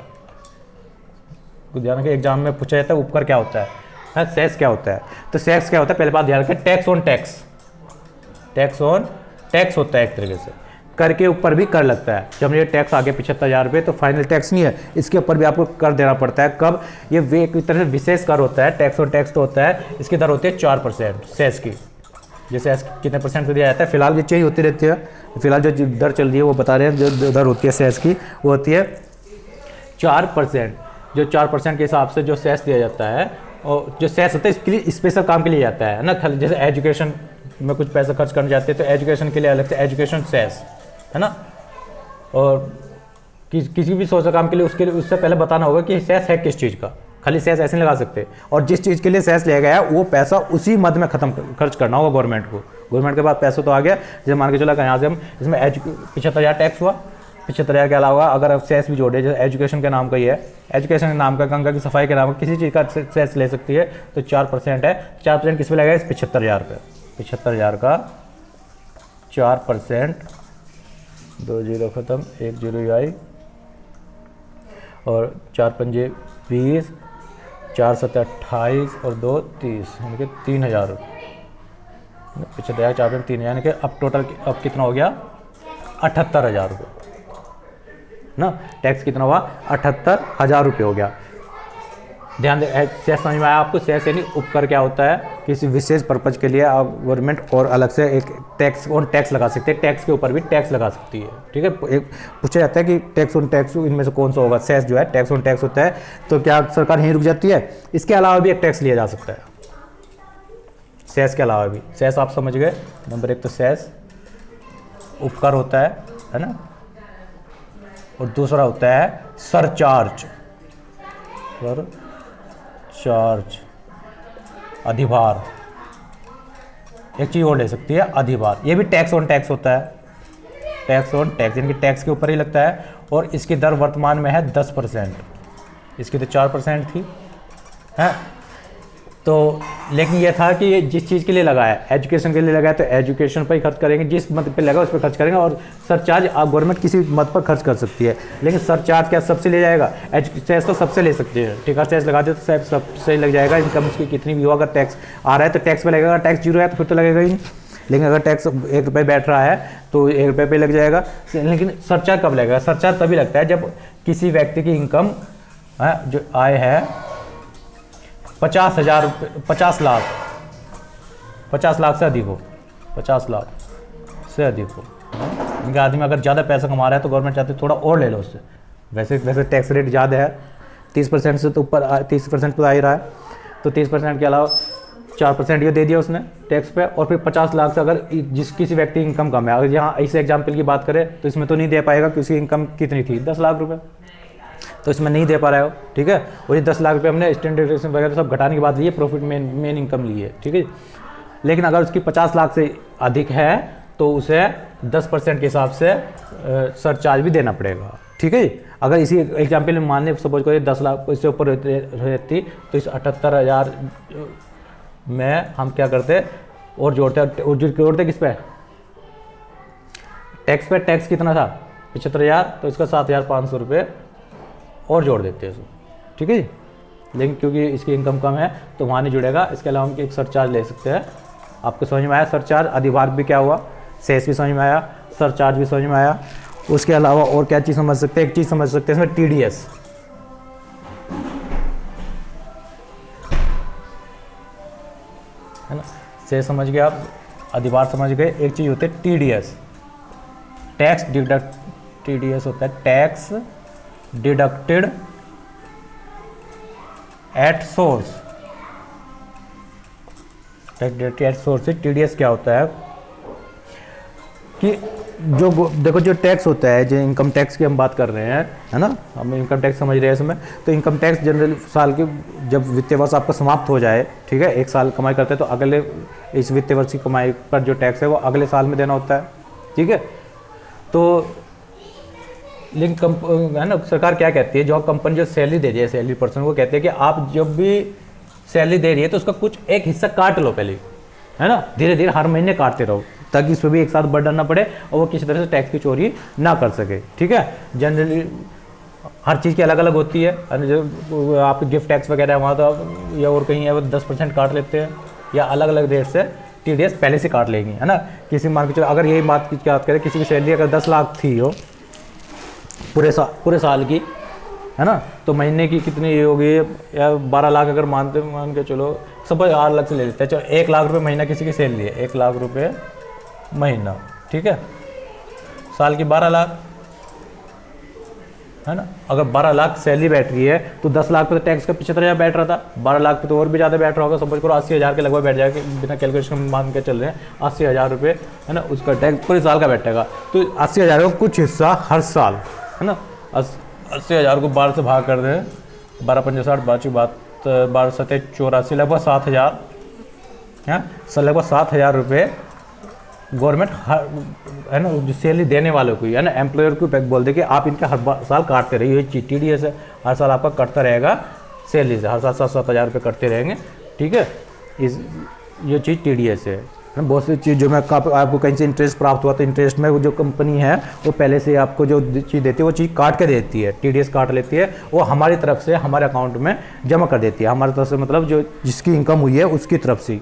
ध्यान के एग्जाम में पूछा जाता है उपकर क्या होता है, सेस क्या होता है। तो सेस क्या होता है, पहले बात ध्यान रखें, tax on tax, tax on tax होता है एक तरीके से। कर के ऊपर भी कर लगता है। जब ये टैक्स आ गया 75,000 रुपये तो फाइनल टैक्स नहीं है, इसके ऊपर भी आपको कर देना पड़ता है। कब, ये वे एक तरह से विशेष कर होता है। टैक्स ऑन टैक्स तो होता है, इसकी दर होती है 4% सेस की। जैसे कितने परसेंट से दिया जाता है, फिलहाल ये चेंज होती रहती है। फिलहाल जो दर चल रही है वो बता रहे हैं, जो दर होती है सेस की वो होती है 4%। जो 4% के हिसाब से जो सेस दिया जाता है, और जो सेस होता है इसके लिए स्पेशल काम के लिए जाता है ना। जैसे एजुकेशन में कुछ पैसा खर्च करने जाते हैं तो एजुकेशन के लिए अलग से एजुकेशन सेस है ना। और किसी भी सोशल काम के लिए उससे पहले बताना होगा कि सेस है किस चीज़ का। खाली सेस ऐसे नहीं लगा सकते। और जिस चीज़ के लिए सेस लिया गया है वो पैसा उसी मद में खर्च करना होगा गवर्नमेंट को। गवर्नमेंट के पास पैसा तो आ गया, जैसे मान के चला यहाँ से हम इसमें 75,000 टैक्स हुआ, 75,000 के अलावा अगर आप सेस भी जोड़े, जैसे एजुकेशन के नाम का ही है, एजुकेशन के नाम का, गंगा की सफाई के नाम का किसी चीज़ का सेस ले सकती है, तो 4% है। 4% किस पे लगेगा, इस 75,000 पे। 75,000 का 4%, 2 जीरो खत्म, 1 जीरो आई और 4 पंजे 20, 4 7 28 और 2 30, यानी कि 3,000 रुपये। 75,000 4 में 3,000, यानी कि अब टोटल अब कितना हो गया 78,000 रुपये ना। टैक्स कितना हुआ 78,000 रुपये हो गया। ध्यान दे, सेस समझ में आया आपको? सेस यानी उपकर क्या होता है, किसी विशेष पर्पज के लिए आप गवर्नमेंट और अलग से एक टैक्स ऑन टैक्स लगा सकते हैं, टैक्स के ऊपर भी टैक्स लगा सकती है। ठीक है, एक पूछा जाता है कि टैक्स ऑन टैक्स इनमें से कौन सा होगा। सेस जो है टैक्स ऑन टैक्स होता है, तो क्या सरकार यहीं रुक जाती है? इसके अलावा भी एक टैक्स लिया जा सकता है, सेस के अलावा भी। सेस आप समझ गए, नंबर 1 तो सेस उपकर होता है ना, और दूसरा होता है सरचार्ज, चार्ज अधिभार। एक चीज और ले सकती है अधिभार, ये भी टैक्स ऑन टैक्स होता है। टैक्स ऑन टैक्स यानी कि टैक्स के ऊपर ही लगता है, और इसकी दर वर्तमान में है 10%, इसकी तो 4% थी है। तो लेकिन ये था कि ये जिस चीज़ के लिए लगाया, एजुकेशन के लिए लगाया तो एजुकेशन पर ही खर्च करेंगे, जिस मद पे लगा उस पर खर्च करेंगे। और सरचार्ज आप गवर्नमेंट किसी मद पर खर्च कर सकती है, लेकिन सरचार्ज क्या सबसे ले जाएगा? सेस तो सबसे ले सकती है, ठीक है, सेस लगा दे तो सबसे लग जाएगा। इनकम उसकी कितनी भी हो, अगर टैक्स आ रहा है तो टैक्स पे लगेगा, टैक्स 0 है तो फिर तो लगेगा ही नहीं। लेकिन अगर टैक्स 1 रुपये बैठ रहा है तो 1 रुपये पे लग जाएगा। लेकिन सरचार्ज कब लगेगा? सरचार्ज तभी लगता है जब किसी व्यक्ति की इनकम जो आय है 50,000 रुपये, 50 लाख, 50 लाख से अधिक हो, 50 लाख से अधिक हो। इनका आदमी अगर ज़्यादा पैसा कमा रहा है तो गवर्नमेंट चाहती है थोड़ा और ले लो उससे। वैसे टैक्स रेट ज़्यादा है, 30% से तो ऊपर 30% पर आ ही रहा है, तो 30% के अलावा 4% ये दे दिया उसने टैक्स पे। और फिर 50 लाख से अगर किसी व्यक्ति की इनकम कम है, अगर यहाँ ऐसे एग्जाम्पल की बात करें तो इसमें तो नहीं दे पाएगा कि उसकी इनकम कितनी थी, 10 लाख रुपये, तो इसमें नहीं दे पा रहा हो। ठीक है, और ये 10 लाख रुपये हमने स्टैंडर्ड वगैरह सब घटाने की बात ली है, प्रॉफिट मेन इनकम ली है। ठीक है, लेकिन अगर उसकी 50 लाख से अधिक है तो उसे 10% के हिसाब से सरचार्ज भी देना पड़ेगा। ठीक है, अगर इसी एग्जाम्पल में मान लें सपोज करिए 10 लाख इससे ऊपर रहती तो इस 78,000 में हम क्या करते और जोड़ते किस पे? टैक्स पे। टैक्स कितना था 75,000, तो इसका 7,500 रुपये और जोड़ देते हैं इसको। ठीक है जी, लेकिन क्योंकि इसकी इनकम कम है तो वहाँ नहीं जुड़ेगा। इसके अलावा हम एक सरचार्ज ले सकते हैं। आपको समझ में आया? सरचार्ज अधिभार भी क्या हुआ, सेस भी समझ में आया, सरचार्ज भी समझ में आया। उसके अलावा और क्या चीज़ समझ सकते हैं? एक चीज़ समझ सकते हैं इसमें, TDS है ना। सेस समझ गए आप, अधिभार समझ गए। एक चीज़ होती है TDS, टैक्स डिडक्ट। TDS होता है tax deducted at source. Tax deducted at source से TDS क्या होता है कि जो देखो जो टैक्स होता है, जो इनकम टैक्स की हम बात कर रहे हैं है ना, हम इनकम टैक्स समझ रहे हैं इसमें। तो इनकम टैक्स जनरल साल के जब वित्तीय वर्ष आपका समाप्त हो जाए, ठीक है, 1 साल कमाई करते हैं तो अगले इस वित्तीय वर्ष की कमाई पर जो टैक्स है वो अगले साल में देना होता है। ठीक है, तो लेकिन है ना, सरकार क्या कहती है, जो कंपनी जो सैलरी दे रही है सैलरी पर्सन को कहते हैं कि आप जब भी सैलरी दे रही है तो उसका कुछ एक हिस्सा काट लो पहले, है ना, धीरे धीरे हर महीने काटते रहो, ताकि इस पर भी एक साथ बर्डन ना पड़े और वो किसी तरह से टैक्स की चोरी ना कर सके। ठीक है, जनरली हर चीज़ की अलग अलग होती है। जो आपके गिफ्ट टैक्स वगैरह है वहाँ तो आप या और कहीं है वो 10% काट लेते हैं, या अलग अलग रेट से TDS पहले से काट लेंगे, है ना। किसी मान के चलो अगर यही बात की बात करें, किसी की सैलरी अगर 10 लाख थी हो पूरे साल की, है ना, तो महीने की कितनी होगी, या 12 लाख अगर मान के चलो, सब 8 लाख से ले लेते हैं, चलो 1 लाख रुपये महीना किसी की सैलरी है, 1 लाख रुपये महीना। ठीक है, साल की 12 लाख, है ना। अगर 12 लाख सैलरी बैठ रही है तो 10 लाख पे तो टैक्स का 75,000 बैठ रहा था, 12 लाख पे तो और भी ज़्यादा बैठ रहा होगा। समझ करो 80,000 के लगभग बैठ जाएगा, बिना कैलकुलेशन मान के चल रहे हैं 80,000 रुपये, है ना, उसका टैक्स पूरे साल का बैठेगा। तो 80,000 का कुछ हिस्सा हर साल, है ना, 80,000 को 12 से भाग कर दें, 12 पंजे 60, 12 सत्ते 84, लगभग 7,000 है, लगभग 7,000 रुपये गवर्नमेंट है ना, जो सैलरी देने वालों को, है ना, एम्प्लॉयर को बोल दे कि आप इनके हर साल काटते रहिए। ये TDS है, हर साल आपका कटता रहेगा सैलरी से, हर साल 7,000 रुपये कटते रहेंगे। ठीक है, ये चीज़ TDS है ना। बहुत सी चीज़ जो मैं आपको कहीं से इंटरेस्ट प्राप्त हुआ तो इंटरेस्ट में वो जो कंपनी है वो पहले से आपको जो चीज़ देती है वो चीज़ काट के देती है, TDS काट लेती है, वो हमारी तरफ से हमारे अकाउंट में जमा कर देती है। हमारी तरफ से मतलब जो जिसकी इनकम हुई है उसकी तरफ से।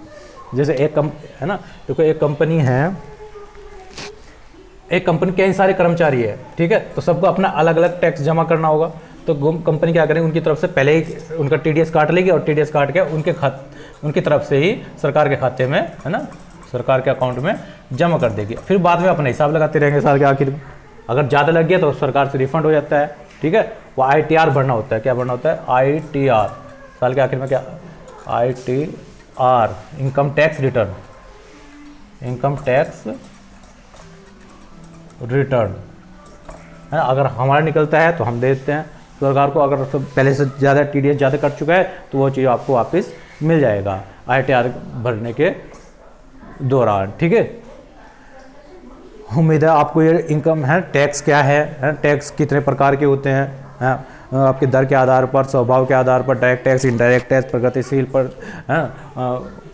जैसे एक है ना, देखो एक कंपनी है, एक कंपनी के कई सारे कर्मचारी है, ठीक है, तो सबको अपना अलग अलग टैक्स जमा करना होगा। तो कंपनी क्या करेंगे, उनकी तरफ से पहले ही उनका TDS काट लेगी और TDS काट के उनकी तरफ से ही सरकार के खाते में, है ना, सरकार के अकाउंट में जमा कर देगी। फिर बाद में अपना हिसाब लगाते रहेंगे साल के आखिर में। अगर ज़्यादा लग गया तो सरकार से रिफंड हो जाता है, ठीक है। वो ITR भरना होता है। क्या भरना होता है? ITR, साल के आखिर में क्या? ITR, income tax return, income tax return, है ना। अगर हमारा निकलता है तो हम दे देते हैं सरकार को। अगर पहले से ज़्यादा TDS ज़्यादा कट चुका है तो वो चीज़ आपको वापस मिल जाएगा ITR भरने के दौरान, ठीक है। उम्मीद है आपको ये इनकम है, टैक्स क्या है, टैक्स कितने प्रकार के होते हैं, आपके दर के आधार पर, स्वभाव के आधार पर, डायरेक्ट टैक्स, इनडायरेक्ट टैक्स, प्रगतिशील पर,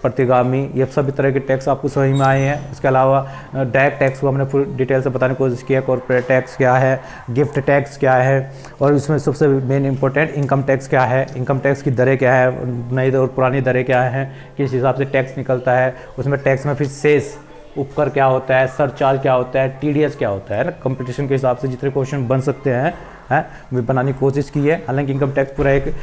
प्रतिगामी, ये सभी तरह के टैक्स आपको समझ में आए हैं। इसके अलावा डायरेक्ट टैक्स को हमने पूरी डिटेल से बताने की कोशिश की है। कॉर्पोरेट टैक्स क्या है, गिफ्ट टैक्स क्या है, और इसमें सबसे मेन इंपॉर्टेंट इनकम टैक्स क्या है, इनकम टैक्स की दरें क्या है, नई और पुरानी दरें क्या हैं, किस हिसाब से टैक्स निकलता है, उसमें टैक्स में फिर सेस, उपकर क्या होता है, सरचार्ज क्या होता है, TDS क्या होता है ना। कंपटीशन के हिसाब से जितने क्वेश्चन बन सकते हैं मैं बनाने की कोशिश की है। हालांकि इनकम टैक्स पूरा एक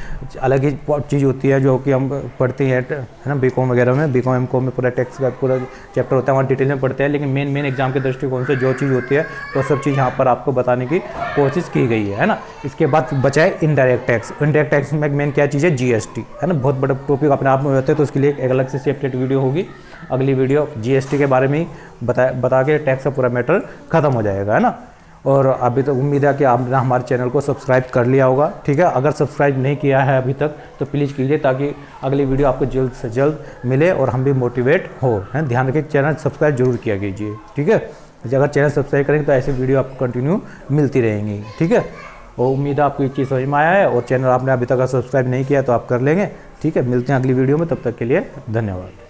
अलग ही चीज़ होती है जो कि हम पढ़ते हैं, है ना, BCom वगैरह में, BCom MCom में पूरा टैक्स का पूरा चैप्टर होता है, वहाँ डिटेल में पढ़ते हैं। लेकिन मेन एग्जाम के दृष्टिकोण से जो चीज़ होती है वो सब चीज़ यहाँ पर आपको बताने की कोशिश की गई है ना। इसके बाद बचा है इनडायरेक्ट टैक्स। इनडायरेक्ट टैक्स में मेन क्या चीज़ है? GST, है ना। बहुत बड़ा टॉपिक अपने आप में होता है, तो उसके लिए एक अलग से सेपरेट वीडियो होगी। अगली वीडियो GST के बारे में ही बता के टैक्स का पूरा मैटर ख़त्म हो जाएगा, है ना। और अभी तक उम्मीद है कि आपने हमारे चैनल को सब्सक्राइब कर लिया होगा, ठीक है। अगर सब्सक्राइब नहीं किया है अभी तक तो प्लीज़ कीजिए, ताकि अगली वीडियो आपको जल्द से जल्द मिले और हम भी मोटिवेट हो, है। ध्यान रखिए चैनल सब्सक्राइब जरूर किया कीजिए, ठीक है। अगर चैनल सब्सक्राइब करेंगे तो ऐसी वीडियो आपको कंटिन्यू मिलती रहेंगी, ठीक है। और उम्मीद है आपको ये चीज़ समझ में आया है। और चैनल आपने अभी तक सब्सक्राइब नहीं किया तो आप कर लेंगे, ठीक है। मिलते हैं अगली वीडियो में, तब तक के लिए धन्यवाद।